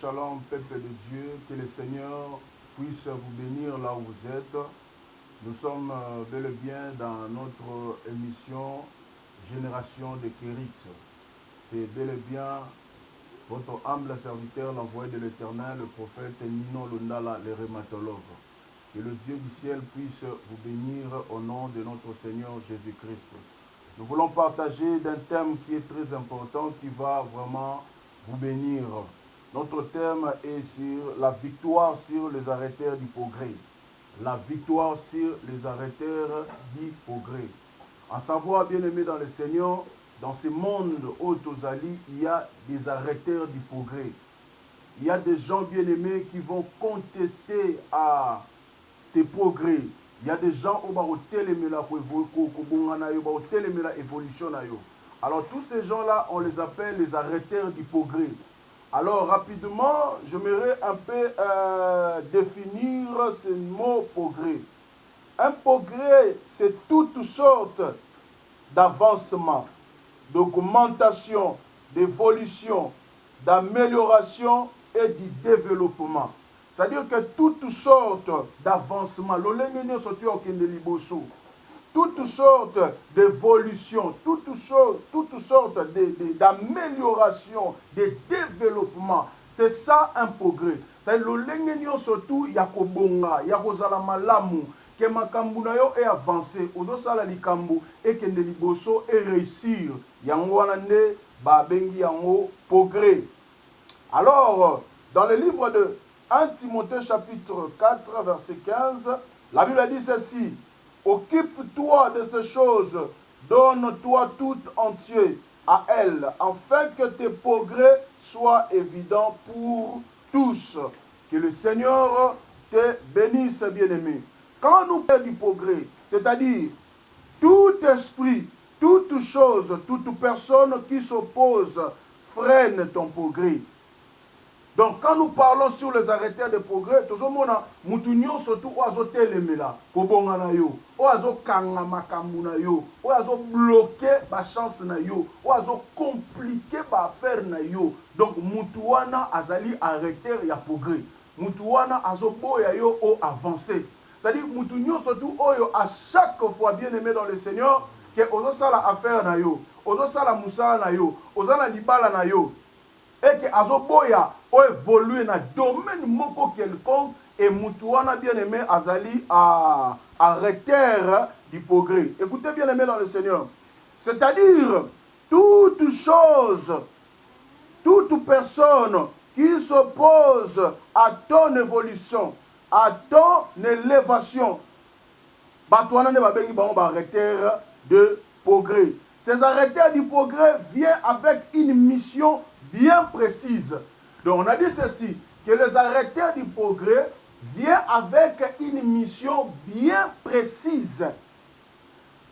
shalom, peuple de Dieu, que le Seigneur puisse vous bénir là où vous êtes. Nous sommes bel et bien dans notre émission Génération de Kérix. C'est bel et bien votre humble serviteur, l'envoyé de l'Éternel, le prophète Nino Lundala, le rhumatologue. Que le Dieu du ciel puisse vous bénir au nom de notre Seigneur Jésus-Christ. Nous voulons partager d'un thème qui est très important, qui va vraiment vous bénir. Notre thème est sur la victoire sur les arrêteurs du progrès. La victoire sur les arrêteurs du progrès. En savoir, bien aimé dans le Seigneur, dans ce monde Otozali, il y a des arrêteurs du progrès. Il y a des gens bien aimés qui vont contester à tes progrès. Il y a des gens qui vont évolution. Alors tous ces gens-là, on les appelle les arrêteurs du progrès. Alors rapidement, j'aimerais un peu définir ce mot progrès. Un progrès, c'est toutes sortes d'avancement, d'augmentation, d'évolution, d'amélioration et du développement. C'est-à-dire que toutes sortes d'avancements, toutes sortes d'évolutions, toutes sortes d'améliorations, de développement, c'est ça un progrès. C'est le surtout yakobonga, yakozala malamu, que makambu na yo est avancé, odosala likambu et que ne liboso et réussir. Yango wanande ba bengi yango progrès. Alors, dans le livre de 1 Timothée chapitre 4 verset 15, la Bible dit ceci: occupe-toi de ces choses, donne-toi tout entier à elles, afin que tes progrès soient évidents pour tous. Que le Seigneur te bénisse, bien-aimé. Quand nous parlons du progrès, c'est-à-dire tout esprit, toute chose, toute personne qui s'oppose freine ton progrès. Donc, quand nous parlons sur les arrêteurs de progrès, tout le monde a surtout oazotelemela, kobonga yo, oazo kanga makambu na yo, oazo bloquer ba chance na yo, oazo compliquer ba affaire na yo. Donc, mutuana azali arrêteur ya progrès. Mutuana azo boya yo o avancer. C'est-à-dire mutunyo surtout oyo à chaque fois bien aimé dans le Seigneur que ozo sala affaire na yo, ozo sala musala na yo, ozo na libala na yo. Et que azoboya o évoluer dans domaine moko quelconque et mutuana bien aimé azali à arrêteur du progrès. Écoutez bien aimé dans le Seigneur. C'est-à-dire toute chose, toute personne qui s'oppose à ton évolution, à ton élévation, batuana ne babengi bango arrêteur de progrès. Ces arrêteurs du progrès viennent avec une mission bien précise. Donc on a dit ceci, que les arrêteurs du progrès viennent avec une mission bien précise.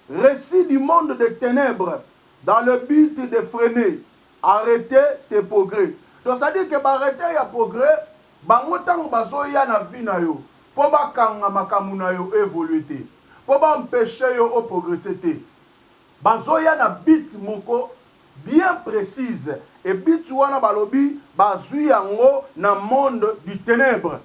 Récit du monde des ténèbres dans le but de freiner, arrêter tes progrès. Donc ça dit que arrêter les progrès, bangotango bazoya na vie na yo, po bakanga makamu na yo évoluer, po ba empêcher yo au progresser te. Bazoya na bit moko bien précise. Et bit wana balobi bazui yango na monde du ténèbre.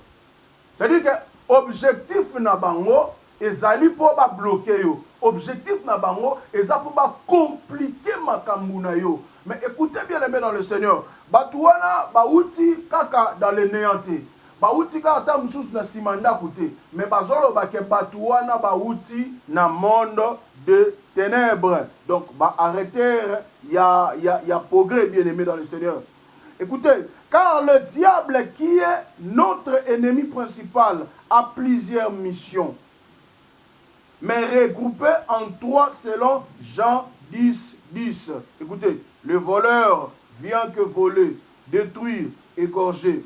C'est-à-dire que objectif na bango ezali po ba bloquer yo. Objectif na bango ezali po ba compliquer makambu na yo. Mais écoutez bien les dans le Seigneur. Batuana bauti kaka dans le néanté. Bauti kaka ta mususu na simanda kote. Mais bazolo ba ke batuana bauti na monde de ténèbres. Donc, arrêter, il y a progrès, bien aimé dans le Seigneur. Écoutez, car le diable qui est notre ennemi principal a plusieurs missions, mais regroupées en trois selon Jean 10, 10. Écoutez, le voleur vient que voler, détruire, égorger.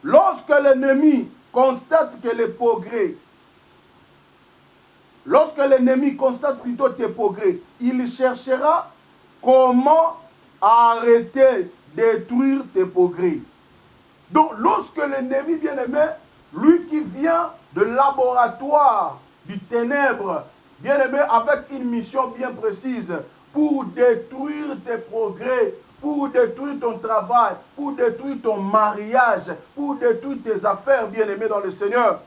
Lorsque l'ennemi constate que le progrès, lorsque l'ennemi constate plutôt tes progrès, il cherchera comment arrêter, détruire tes progrès. Donc, lorsque l'ennemi bien-aimé, lui qui vient de laboratoire du ténèbre, bien-aimé, avec une mission bien précise, pour détruire tes progrès, pour détruire ton travail, pour détruire ton mariage, pour détruire tes affaires, bien-aimés dans le Seigneur.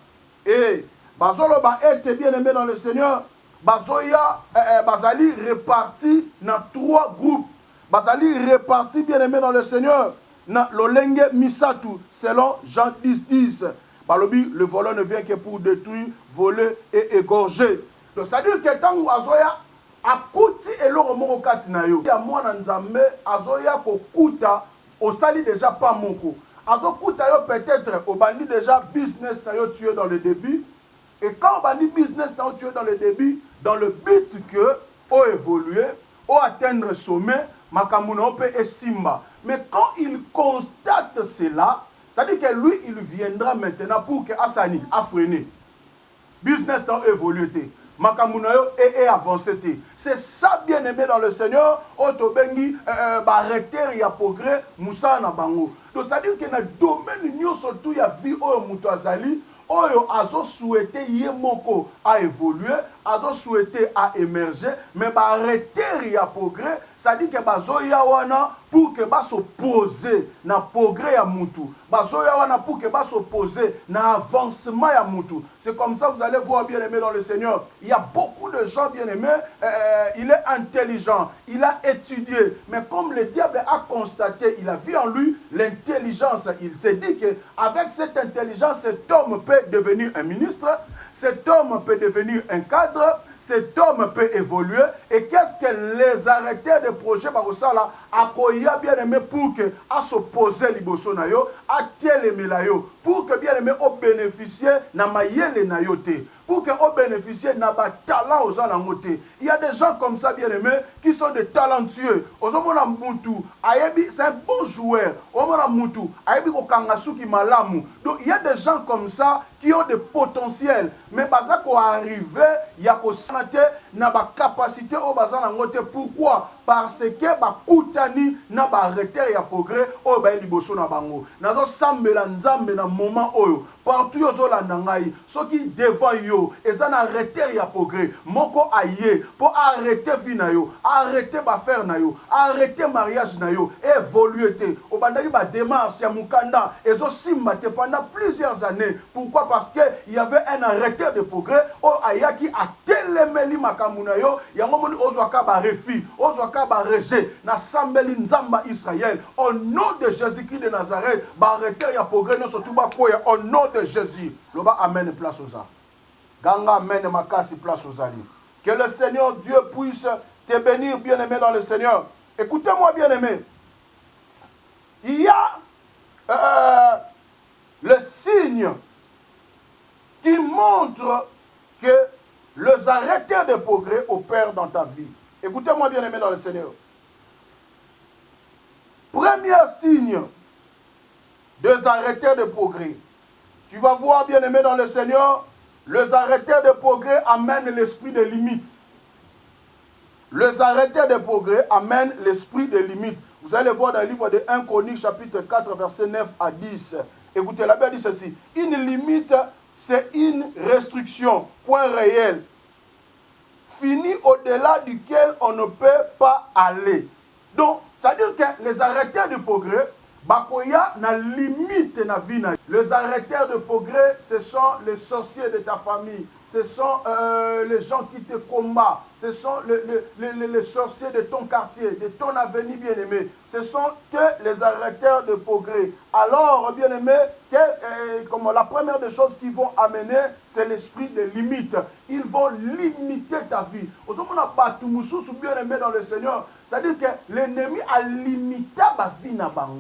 Et bazoloba était bien-aimé dans le Seigneur. Bazoya bazali réparti dans 3 groupes. Bazali réparti bien-aimé dans le Seigneur. Dans l'olenge misatu, selon Jean 10:10. Balobi, le voleur ne vient que pour détruire, voler et égorger. Donc ça veut dire que quand Azoya akuti eloko moko kati na yo, ya mwana nzambe azoya kokuta osali déjà pas moko. Azokuta yo peut-être obandi déjà business na yo tué dans le début. Et quand obandi business na yo tué dans le début, dans le but que o évoluer, o atteindre sommet, makambo na peut esimba. Mais quand il constate cela, ça dit que lui, il viendra maintenant pour que Asani a freiné. Business n'a évolué. Makamunayo et avancé. C'est ça, bien aimé dans le Seigneur. Otobengi, arrêter, il y a progrès, Moussa na bango. Donc ça dit que dans le domaine, nous surtout, il y a vie au Moutouazali. Oyo azo souhaité yemoko à évoluer, azo souhaité à émerger, mais ba arrêter ya progrès, ça dit que bazo ya wana pour que ba s'opposer na progrès ya mutu, bazo ya wana pour que ba s'opposer na avancement ya mutu. C'est comme ça vous allez voir bien aimé dans le Seigneur. Il y a beaucoup de gens bien aimés, il est intelligent, il a étudié, mais comme le diable a constaté, il a vu en lui l'intelligence, il s'est dit que avec cette intelligence, cet homme peut devenir un ministre, cet homme peut devenir un cadre, cet homme peut évoluer. Et qu'est-ce que les arrêteurs de projet par ça là akoya bien aimé pour que à s'opposer liboso na yo, à télémé la yo, pour que bien aimé au bénéficier na mayele na yo te, pour que au bénéficier na ba talent aux gens côté. Il y a des gens comme ça bien aimés qui sont des talentueux. Ozomona mutu ayebi c'est un bon joueur. Ozomona mutu ayebi ko kangasuki malamu. Donc il y a des gens comme ça qui ont des potentiels, mais baza ko arriver ya ko sanate na ba capacité au baza na ngote. Pourquoi? Parce que ba kutani na ba arrêter ya progrès o ba liboso na bango. Nazo sambela nzambe na moment oyo partout yo zolanda ngai soki devant yo ezana arrêter ya progrès moko aye pour arrêter vie na yo, arrêter ba faire na yo, arrêter mariage na yo, évoluer te obandaki ba démarche ya mukanda ezo simba te pendant plusieurs années. Pourquoi? Parce que il y avait un arrêteur de progrès o ayaki a telemeli makambu na yo yango moni ozwaka ba refi, ozwaka ba rejet na sambeli nzamba Israël au nom de Jésus-Christ de Nazareth. Ba arrêter ya progrès no surtout ba koya au nom de Jésus. Loba amène place aux âmes. Ganga amène makasi place aux alliés. Que le Seigneur Dieu puisse te bénir, bien-aimé dans le Seigneur. Écoutez-moi, bien-aimé. Il y a le signe qui montre que les arrêteurs de progrès opèrent dans ta vie. Écoutez-moi, bien-aimé dans le Seigneur. Premier signe des arrêteurs de progrès. Tu vas voir, bien-aimé dans le Seigneur, les arrêteurs de progrès amènent l'esprit de limite. Les arrêteurs de progrès amènent l'esprit de limite. Vous allez voir dans le livre de 1 Chroniques, chapitre 4, verset 9 à 10. Écoutez, la Bible dit ceci. Une limite, c'est une restriction, point réel, fini au-delà duquel on ne peut pas aller. Donc, ça veut dire que les arrêteurs de progrès, bakoya na limite na vie na. Les arrêteurs de progrès, ce sont les sorciers de ta famille, ce sont les gens qui te combattent, ce sont les sorciers de ton quartier, de ton avenir bien-aimé. Ce sont que les arrêteurs de progrès. Alors, bien-aimé, la première des choses qu'ils vont amener, c'est l'esprit de limite. Ils vont limiter ta vie. Bien-aimé dans le Seigneur, c'est-à-dire que l'ennemi a limité ma vie na bango.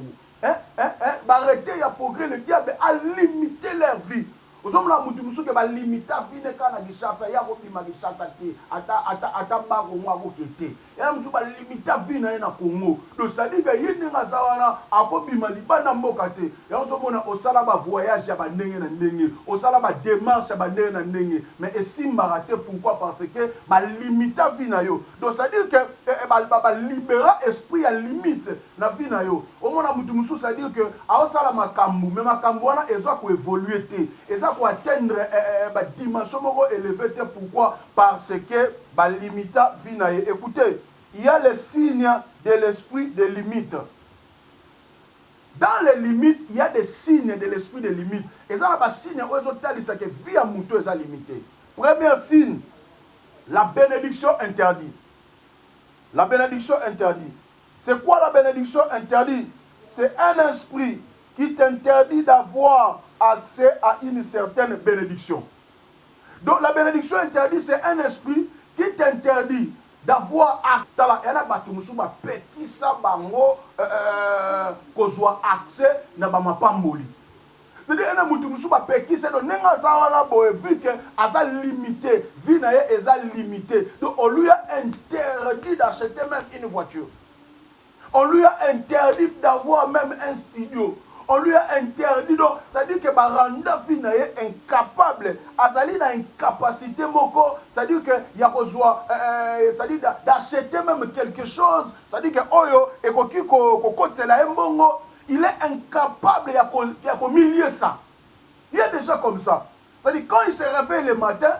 Arrêter ya progrès, le diable a limité leur vie. Ozomla mutu musuke ba limita vine kana gishasa ya bobima gishasa te ata bako mwa bokete ya mutu ba limita vine na Congo. Donc ça dit que yinga zawana akobima libana mboka te ya ozomona osala ba voyage ya ba ndenge na ndenge, osala ba démarche ya ba ndenge na ndenge, mais esimba raté. Pourquoi? Parce que ba limita vine yo. Donc ça dit que ba libéra esprit à limite na vie na yo. Omona mutu musu ça dit que a osala makambu, mais makambu wana ezo ko évoluer te. Pour atteindre la dimension élevée. Pourquoi? Parce que limita vinaye. Écoutez, il y a le signe de l'esprit de limite. Dans les limites, il y a des signes de l'esprit de limite. Et ça, les signes, c'est que vie à mouton est limitée. Premier signe, la bénédiction interdite. La bénédiction interdite. C'est quoi la bénédiction interdite? C'est un esprit qui t'interdit d'avoir accès à une certaine bénédiction. Donc la bénédiction interdite, c'est un esprit qui t'interdit d'avoir accès à na bamapamboli. C'est-à-dire que vu que asa limité, vie na est limité. Donc on lui a interdit d'acheter même une voiture. On lui a interdit d'avoir même un studio. On lui a interdit, donc, c'est-à-dire que Baranda Fina est incapable, Azali a une capacité, c'est-à-dire qu'il y a besoin, c'est-à-dire d'acheter même quelque chose, c'est-à-dire que Oyo, et il est incapable, il y a milieu ça. Il est déjà comme ça. C'est-à-dire quand il se réveille le matin,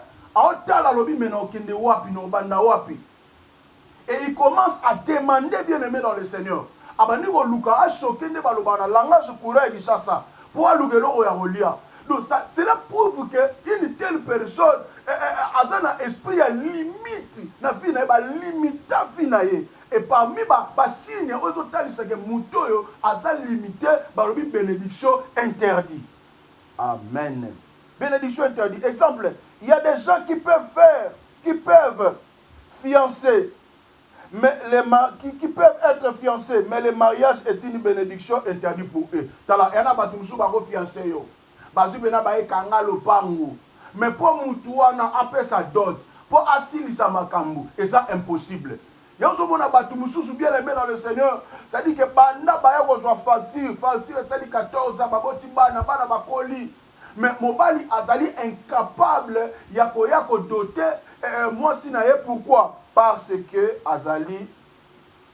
et il commence à demander bien aimé dans le Seigneur. Abaniko luka a choqué de balobana langage courant et ça pour allouer oya. Donc cela prouve que une telle personne a un esprit à limite na vie na ba limite vie na ye. Et parmi ba signe aux autres c'est que mutoyo a limité balobi bénédiction interdit. Amen. Bénédiction interdit. Exemple, il y a des gens qui peuvent fiancer, mais qui peuvent être fiancés, mais le mariage est une bénédiction interdite pour eux. Mais pour Moutouana, après sa dot, pour Assili Samakambu, et ça impossible. Il y a un bien aimé dans le Seigneur. Ça dit que Banda Baya reçoit facture, ça dit 14 ans, Babotibana, Bana Bakoli. Mais Mobali Azali incapable, Yako doté, moi sinaye, pourquoi? Parce que Azali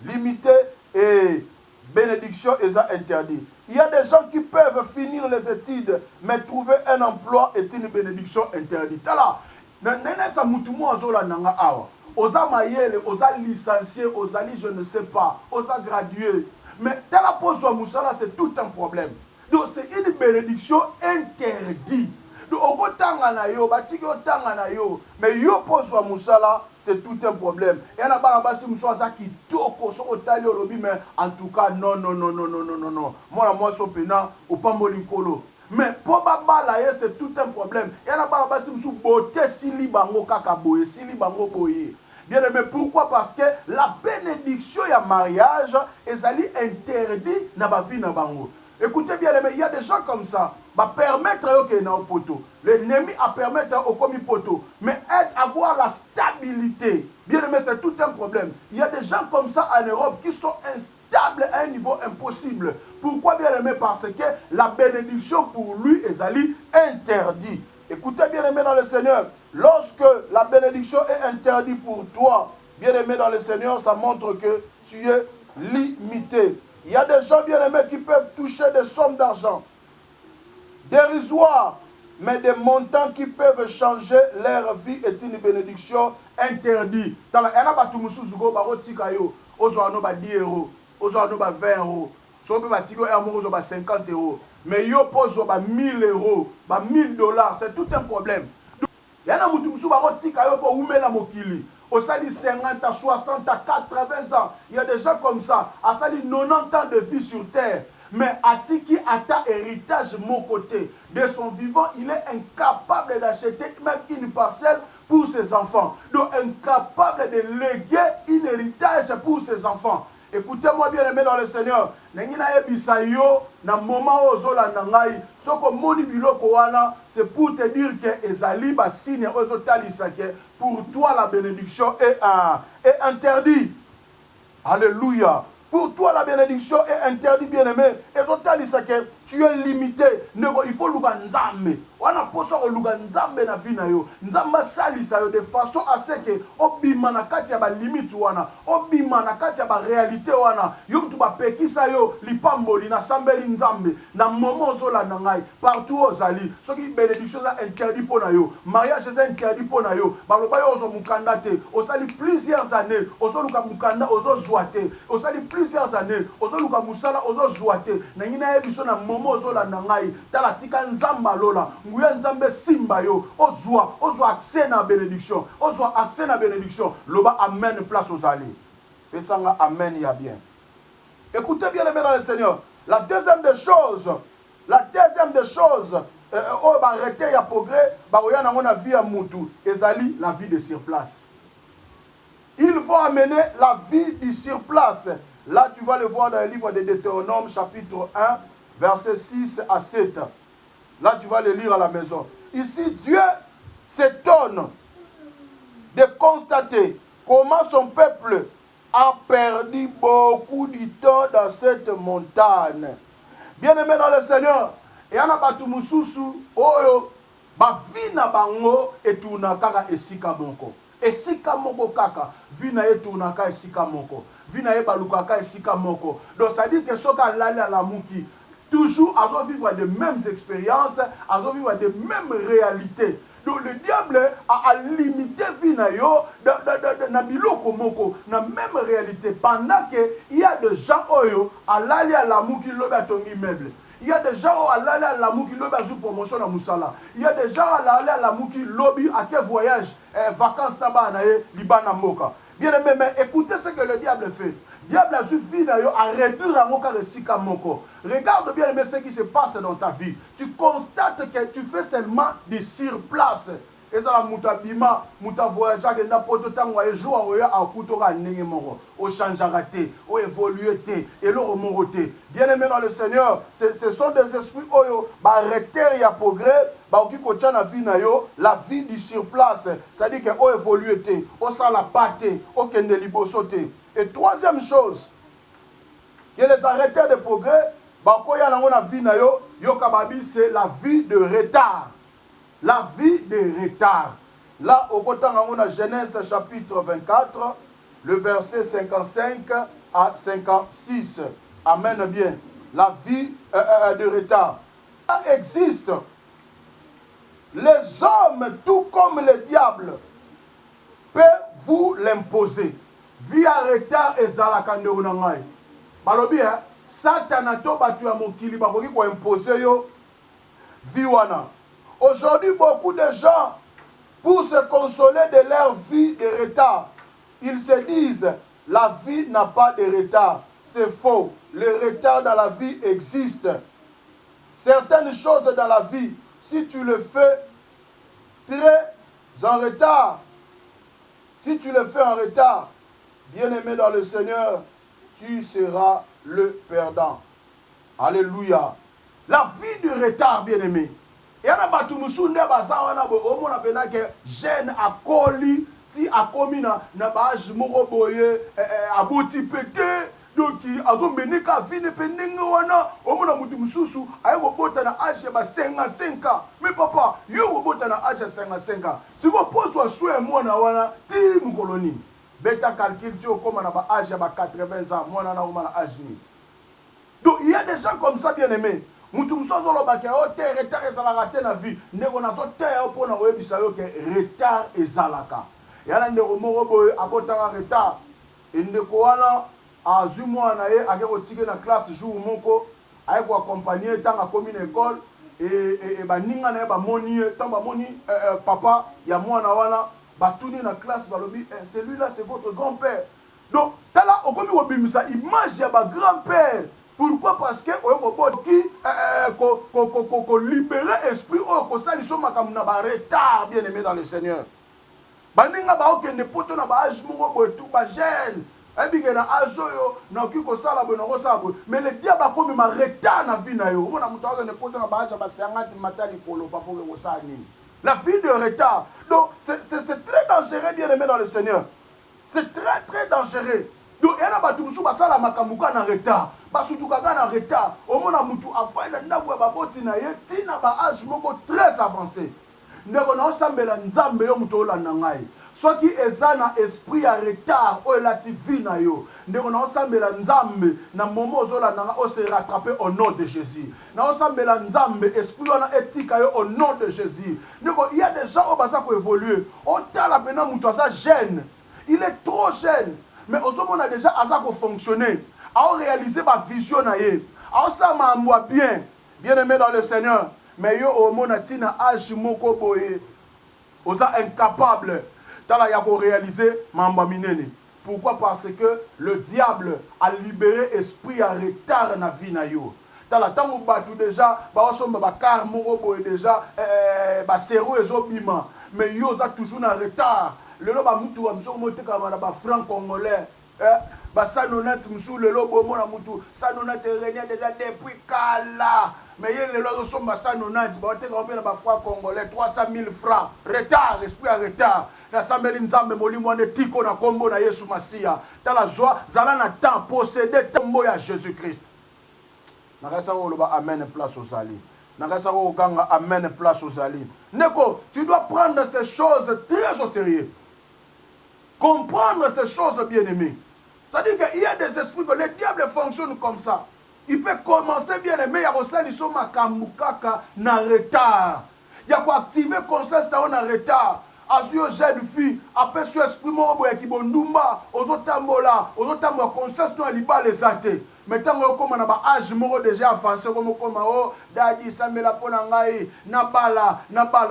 limité et bénédiction est interdit. Il y a des gens qui peuvent finir les études, mais trouver un emploi est une bénédiction interdite. Alors, osa mayele, osa licencié, osa je ne sais pas, osa gradué. Mais tala pose Moussala, c'est tout un problème. Donc c'est une bénédiction interdite. Donc on peut tangana yo, batiki o tangana yo, mais yo pose Moussala, c'est tout un problème. Et on a barabasi Moussala qui toko so otali olobi, mais en tout cas non. Moi so pena au pambolinkolo. Mais pour Baba c'est tout un problème. Et on a barabasi Moussala beauté sili bango kakaboye, sili bango boye. Bien aimé, pourquoi? Parce que la bénédiction et le mariage est interdit dans la vie. Écoutez bien aimé, il y a des gens comme ça, permettre que dans poteau. L'ennemi a permettre au commis poteau, mais avoir la stabilité. Bien aimé, c'est tout un problème. Il y a des gens comme ça en Europe qui sont instables à un niveau impossible. Pourquoi bien aimé? Parce que la bénédiction pour lui est interdite. Écoutez bien aimé dans le Seigneur, lorsque la bénédiction est interdite pour toi, bien aimé dans le Seigneur, ça montre que tu es limité. Il y a des gens bien aimés qui peuvent toucher des sommes d'argent dérisoires, mais des montants qui peuvent changer leur vie est une bénédiction interdite. Dans la mais yo pose 1000 euros, 1000 $, c'est tout un problème. Il y a des gens qui ont 50, 60, 80 ans. Il y a des gens comme ça. À 90 ans de vie sur terre. Mais Atiki a ta héritage mon côté. De son vivant, il est incapable d'acheter même une parcelle pour ses enfants. Donc incapable de léguer un héritage pour ses enfants. Écoutez-moi bien aimé dans le Seigneur. C'est pour te dire que Ezali signe pour toi la bénédiction est interdite. Alléluia. Pour toi la bénédiction est interdite, bien aimé. Et tu es limité. Il faut luga nzambe. On a posé au luga nzambe na vie na yo. Nzamba salisa yo de façon à ce que obima na kati ya ba limite wana, obima na kati ya ba réalité wana. Yo mtu ba pekisa yo lipamboli na sambeli nzambe na moment zola na ngai partout ozali. Soki bénédiction za interdit pour na yo, mariage za interdit pour na yo. Baloba yo ozo mukanda te. Osali plusieurs années, ozo luka mukanda ozo joate. Osali plusieurs années, ozo luka musala ozo joate. Na ngina yebiso na moment zola na ngai tala tika nzamba lola. Nguya nzambe simba yo ozwa accès na bénédiction, ozwa accès na bénédiction. Loba amen place aux allées. Et ça amen ya bien. Écoutez bien les amis dans le Seigneur. La deuxième des choses, on va arrêter ya progrès, ba oya na ngona vie ya mutu, ezali la vie de sur place. Ils vont amener la vie du sur place. Là tu vas le voir dans le livre de Deutéronome chapitre 1 verset 6 à 7. Là, tu vas le lire à la maison. Ici, Dieu s'étonne de constater comment son peuple a perdu beaucoup de temps dans cette montagne. Bien-aimé dans le Seigneur, et en a batu mususu, oyo, ba vina bango etuna kaka esika moko. Esika moko kaka, vina etuna kaka esika moko. Vina ebaluka kaka esika moko. Donc ça dit que soka lali à la muki. Toujours à vivre des mêmes expériences, à vivre des mêmes réalités. Donc le diable a limité Vinayo na biloko moko, na même réalité. Pendant qu'il y a des gens à l'aller à l'amour qui l'ont tongi meuble. Il y a des gens à l'aller à l'amour qui l'ont sous promotion à Moussala. Il y a des gens à l'aller à l'amour qui lobby à quel voyage, vacances là-bas, Libana Moka. Bien aimé, mais écoutez ce que le diable fait. Diable a suffi à réduire à moka de sika moko. Regarde bien aimé ce qui se passe dans ta vie. Tu constates que tu fais seulement des sur place. Et ça la mutabima, voyage à n'importe temps et jour à kutora nenge moro. Au changearaté, au évolué et le remonté. Bien aimé dans le Seigneur, ce sont des esprits oyo ba arrêter ya progrès, ba ki ko tchana vie na yo, la vie du sur place. Ça dit que au évolué au sala paté, au kende libosoté. Et troisième chose, que les arrêteurs de progrès, c'est la vie de retard. La vie de retard. Là, au côté de Genèse chapitre 24, le verset 55 à 56. Amen bien. La vie de retard. Ça existe. Les hommes, tout comme le diable, peuvent vous l'imposer. Via retard et zalakande unangai. Balobi Satan to batu ya mokili bakoki ko imposer yo viwana. Aujourd'hui beaucoup de gens pour se consoler de leur vie de retard, ils se disent la vie n'a pas de retard. C'est faux. Le retard dans la vie existe. Certaines choses dans la vie, si tu le fais très en retard, si tu le fais en retard, bien-aimé dans le Seigneur, tu seras le perdant. Alléluia. La vie du retard, bien-aimé. Et on a battu musunde basawana bo omo na pena ke jeune akoli ti akomi na baage moko boye aboti pété donc azo menika vine penenge wana omo na mutu mususu ayi ko bota na age ba 55 ans. Mais papa, yo ko bota na age 55 ans. Si vous posez souhait mwana wana ti mukoloni. Beta calcul tu comme na ba age ba 80 ans, mwana na na âge ni. Donc il y a des gens comme ça bien aimés. Mutu musozo lo ba ke o te retard ezalaka te na vie. Ndeko na zo te po na oyebisa yo ke retard ezalaka. Yana ndeko moko boye abotaka retard. Ndeko wana azwi mwana ye ake kotike na classe jour moko aye ko accompagner tanga komi na école et baninga na ye bamoni tant bamoni papa ya mwana wana batuni na classe balobi celui-là c'est votre grand-père. Donc tala okomi kobimisa image ya ba grand-père. Pourquoi? Parce que on libérer esprit ko sali so makamuna ba retard bien aimé dans le Seigneur. Baninga ba okende poto na ba âge moko boye tout ba jeune. Ebike na azoyo na kiko sala bo na ko sala bo. Mais le diable a comme ma retard na vie na yo. Mona muto okende poto na ba âge ba 50 matali polo pa pour ko sala nini. La vie de retard. Donc c'est très dangereux bien aimé dans le Seigneur. C'est très très dangereux. donc yana batu musu basala makamuka na retard basutukaka na retard omona mutu afaila ndako ya baboti na ye tina ba âge moko très avancé ndeko na osambela nzambe yo mutu olanda ngai soki eza na esprit ya retard oyo elati vi na yo ndeko na osambela nzambe na momo ozolanda nga ose rattraper au nom de Jésus na osambela nzambe esprit wana etika yo au nom de Jésus ndeko il y a des gens oyo baza koévoluer otala pena mutu aza jeune il est trop jeune mais ozomona déjà aza kofonctionner aoréaliser ba vision na ye aosala mambo bien bien aimé dans le Seigneur mais yo omona tina âge moko boye oza incapable tala ya ko réaliser mamba minene. Pourquoi? Parce que le diable a libéré esprit à retard na vie na yo. Tala tango batu déjà ba osomba ba car moko boye déjà ba cerveau ezobima mais yo za toujours na retard. Lelo ba mutu wa msoko moteka ba franc congolais ba sanonet msou lelo bomo na mutu sanonet régné déjà depuis kala. Mais il y a les lois sont bassés non nati, bah on te ba francs congolais 300 000 francs. Retard, esprit à retard. La sambeli nzambe molimo ane tiko na kombo na Yesu Masia. Ta la joie, zala na temps posséder tombo ya Jésus Christ. Nakasa ko loba amen place aux ali. Nakasa ko ganga amen place aux ali. Neko, tu dois prendre ces choses très au sérieux. Comprendre ces choses bien-aimées. C'est-à-dire qu'il y a des esprits que le diable fonctionne comme ça. Il peut commencer bien aimé, il y a aussi des makamukaka na retard. Il y a quoi activer conscience na retard. Azio jeune fille, après ce esprit mo boya ki bondumba, ozotambola conscience no liba les athées. Maintenant comme na ba âge moko déjà avancé comme oh dadi samela pona ngai na bala.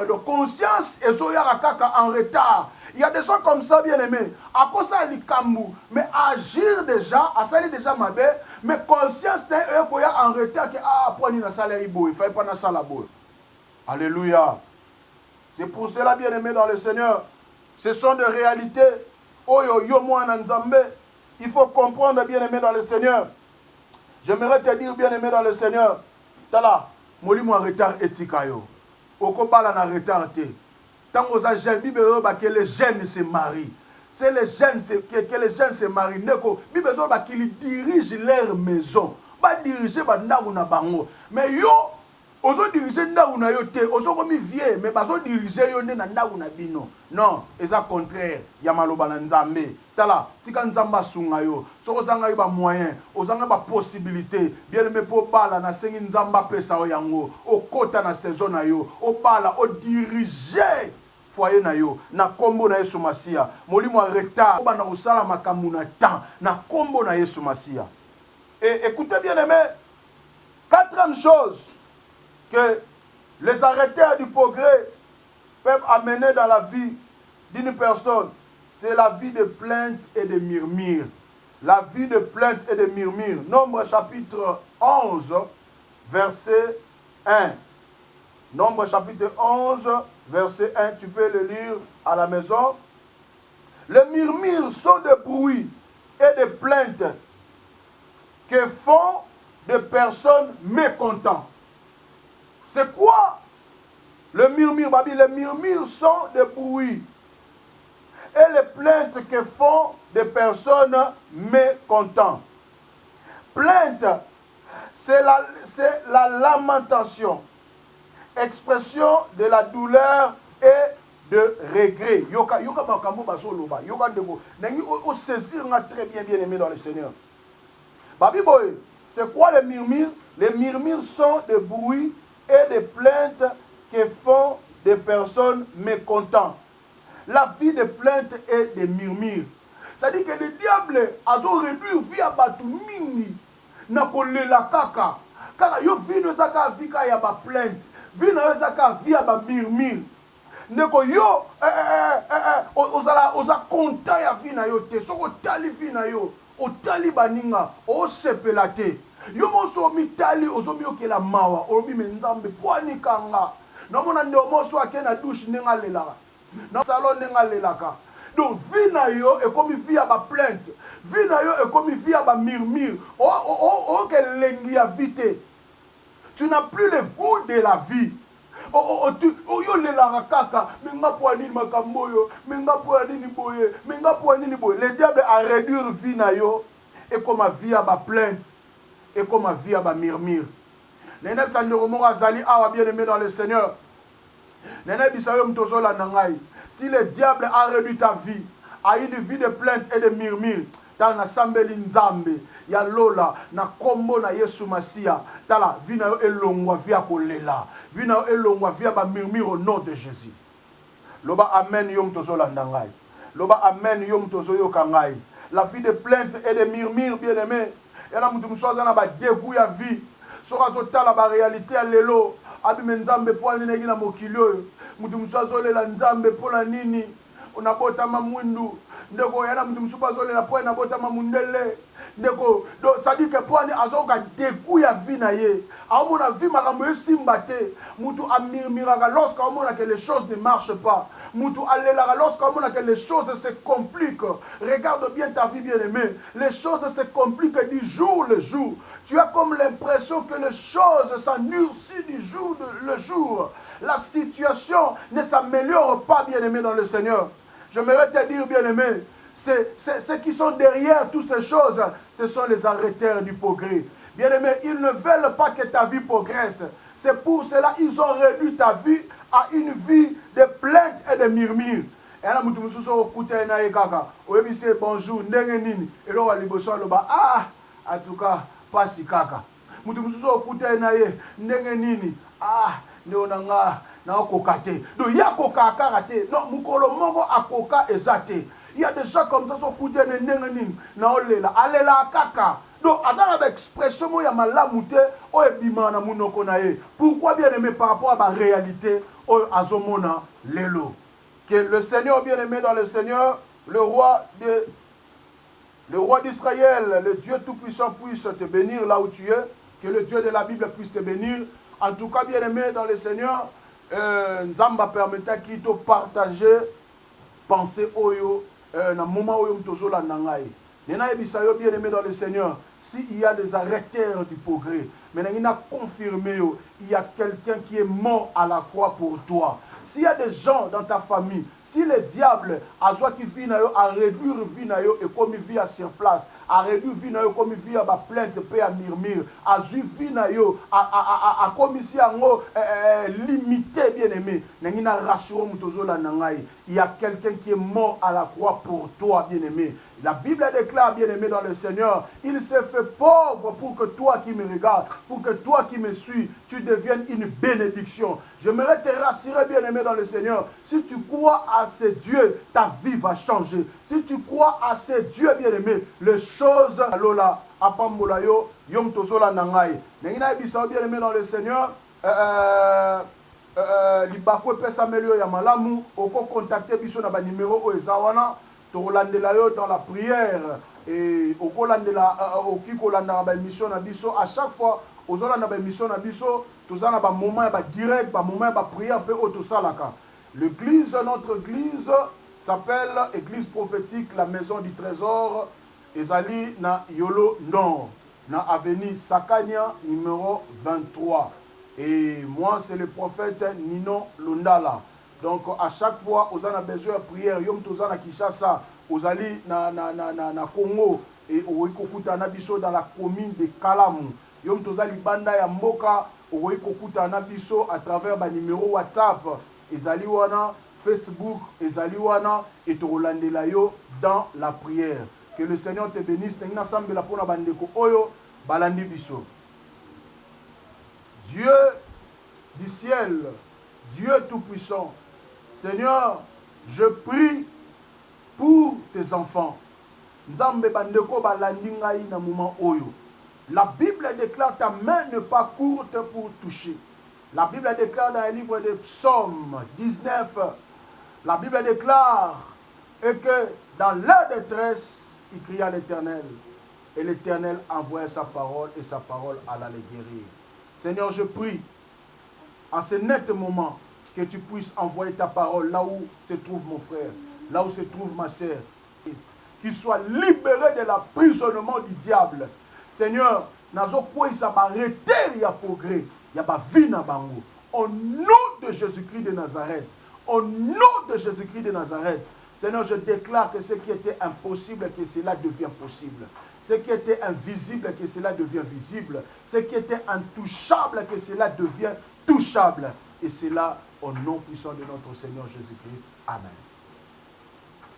Donc conscience ezoya kaka en retard. Il y a des gens comme ça, bien aimés. À cause de l'ikambu, mais agir déjà, à salir déjà ma belle, mais conscience d'un en retard que pour une salaire beau, il fallait pas na salaire beau. Alléluia. C'est pour cela, bien aimé dans le Seigneur, ce sont des réalités. Oh yo yo moi nzambe, il faut comprendre, bien aimé dans le Seigneur. J'aimerais te dire, bien aimé dans le Seigneur, tala, molimo en retard etikayo. Oko bala na retard te. Tant aux jeunes, Bible que les jeunes se marient. C'est les jeunes que les jeunes se marient. Bible qu'ils dirigent leur maison. Pas diriger na bango. Mais yo, ozo diriger ndaou na yo te, ozo komi vieux, mais bazo diriger yo na ndaou na bino. Non, c'est ça contraire. Yamaloba na nzambe. Tala, tika nzamba sunga yo. Soko zanga yo ba moyen, ozanga ba possibilité. Bien aimé po bala na sengi nzamba pesa o yango. O kota na saison na yo. O bala, o diriger foyer na yo na kombo na Yesu Masia molimo a retard ba na usala makambu na temps na kombo na Yesu Masia. Et écoutez bien aimé, quatrième chose que les arrêteurs du progrès peuvent amener dans la vie d'une personne, c'est la vie de plainte et de murmures. La vie de plainte et de murmures. Nombre chapitre 11 verset 1. Nombre chapitre 11 verset 1, tu peux le lire à la maison. Les murmures sont des bruits et des plaintes que font des personnes mécontentes. C'est quoi le murmure? Les murmures sont des bruits et les plaintes que font des personnes mécontentes. Plainte, c'est la lamentation, expression de la douleur et de regret. Yoka makambo bazoloba. Yoka ndeko. Nengi o saisir nga très bien aimé dans le Seigneur. Babi boy, c'est quoi les murmures? Les murmures sont des bruits et des plaintes que font des personnes mécontentes. La vie de plainte et de murmures. C'est-à-dire que le diable a réduit via batu mingi na kolela kaka. Kaka yo vino zaka vika ya ba plainte. Vino zaka via ba murmure. Ndeko yo oza konta ya vina yo te. Soko tali vina yo. Otali baninga. O sepela te. Yo moso mitali ozomi okela mawa. Olobi menzambe poani kanga. Namona nde moso akena douche nenga lelaka. Na salon nenga lelaka. Donc vina yo e komi via ba plainte. Vina yo e komi via ba murmure. O ke lengi ya vite. Tu n'as plus le goût de la vie. oyolelaka kaka minga po nini makambo oyo minga po nini boye minga po nini boye. Le diable a réduire vie na yo et comme vie à ba plainte et comme vie à ba murmure. Nene bisa ndeko moko azali awa bien aimé dans le Seigneur. Nene bisa yo mtozola na ngai. Si le diable a réduit ta vie à une vie de plainte et de murmure, tala na sambeli nzambe ya lola na kombo na Yesu Masia, tala vie na yo elongwa via kolela, vie na yo elongwa via ba murmure au nom de Jésus. Loba amen yo mtozola na ngai. Loba amen yo mtozoyo kangai. La vie de plainte et de murmure bien aimé. Yana mutu msoza na ba dégoût ya vie. Soka zotala ba réalité ya lelo. Abi menzambe po nini na mokili oyo. Mutu msoza lela nzambe po la nini. Unabota mamwindu. Ndeko yana mutu msupa zolela po na bota mamundele. Ndeko do sadike po ani azoka dégoût ya vie na ye. Aomona vie makambo esimbate. Mutu amirmiraka lorsqu'on mona que les choses ne marchent pas. Mutu alelaka lorsqu'on mona que les choses se compliquent. Regarde bien ta vie bien-aimée. Les choses se compliquent du jour le jour. Tu as comme l'impression que les choses s'endurcissent du jour le jour. La situation ne s'améliore pas, bien-aimé dans le Seigneur. J'aimerais te dire, bien-aimé, ceux qui sont derrière toutes ces choses, ce sont les arrêteurs du progrès. Bien-aimé, ils ne veulent pas que ta vie progresse. C'est pour cela qu'ils ont réduit ta vie à une vie de plainte et de murmures. Et là, nous sommes écoutés na kaka. Oyebi se bonjour, ndenge nini. Et là, liboso loba ah, en tout cas, pas si kaka. Nous sommes écoutés na ye, ndenge nini. Ah, neonanga na kokate. Donc ya koka karate. Non, mukolo moko akoka ezate. Il y a des gens comme ça sont écoutés ndenge nini. Na olela, alela kaka. Donc, à cette expression, il y a malamouté, pourquoi bien aimé par rapport à la réalité, azomona lelo. Que le Seigneur bien aimé dans le Seigneur, le roi d'Israël, le Dieu tout-puissant puisse te bénir là où tu es, que le Dieu de la Bible puisse te bénir. En tout cas, bien aimé dans le Seigneur, Nzamba permettra qu'il te partage penser oyo, na moment oyo mtozola nangai. Nena ebisayo bien aimé dans le Seigneur. S'il y a des arrêteurs du progrès, maintenant il a confirmé, il y a quelqu'un qui est mort à la croix pour toi. S'il y a des gens dans ta famille, si le diable a soit qui vit à réduire vie et comme il vit à sur place, à réduire vie comme il vit à plainte, paix à murmure, à juif vie à comme ici à limité bien aimé, il y a quelqu'un qui est mort à la croix pour toi bien aimé. La Bible déclare, bien aimé dans le Seigneur, il s'est fait pauvre pour que toi qui me regardes, pour que toi qui me suis, tu deviennes une bénédiction. J'aimerais te rassurer, bien aimé dans le Seigneur, si tu crois à ce Dieu, ta vie va changer. Si tu crois à ce Dieu, bien aimé, les choses, alola, apambolayo, yom tosola nangai. Nengina ebisa, bien aimé dans le Seigneur, libako pesa melio ya malamu, oko contacter biso na ba numéro o ezawana. Dans la prière et au kolandela oki kolanda ba émission na biso à chaque fois ozala na ba émission na biso tozana ba moment ba direct ba moment ba prière pe otosalaka. L'église, notre église s'appelle Église prophétique la maison du trésor ezali na Yolo Nord na avenue Sakania numéro 23 et moi c'est le prophète Nino Lundala. Donc à chaque fois, on a besoin de prière. Yom tozana Kinshasa, ozali na Congo et oikokuta na biso dans la commune de Kalamu. Yom tozali banda ya mboka, oikokuta na biso à travers ba numéro WhatsApp, ezali wana Facebook, ezali wana et tolandela yo dans la prière. Que le Seigneur te bénisse. Nina sambe la pona bandeko oyo balandi biso. Dieu du ciel, Dieu tout-puissant, Seigneur, je prie pour tes enfants. Nzambe bandeko balandi ngai na moment oyo. La Bible déclare ta main n'est pas courte pour toucher. La Bible déclare dans le livre des Psaumes 19, la Bible déclare que dans leur détresse, il cria à l'Éternel. Et l'Éternel envoya sa parole et sa parole alla les guérir. Seigneur, je prie en ce net moment que tu puisses envoyer ta parole là où se trouve mon frère, là où se trouve ma sœur, qu'il soit libéré de l'emprisonnement du diable. Seigneur, nazo quoi ça va arrêter ya progrès, ya ba vie na bango. au nom de Jésus-Christ de Nazareth. Au nom de Jésus-Christ de Nazareth. Seigneur, je déclare que ce qui était impossible, que cela devient possible. Ce qui était invisible, que cela devient visible. Ce qui était intouchable, que cela devient touchable. Et cela au nom puissant de notre Seigneur Jésus-Christ. Amen.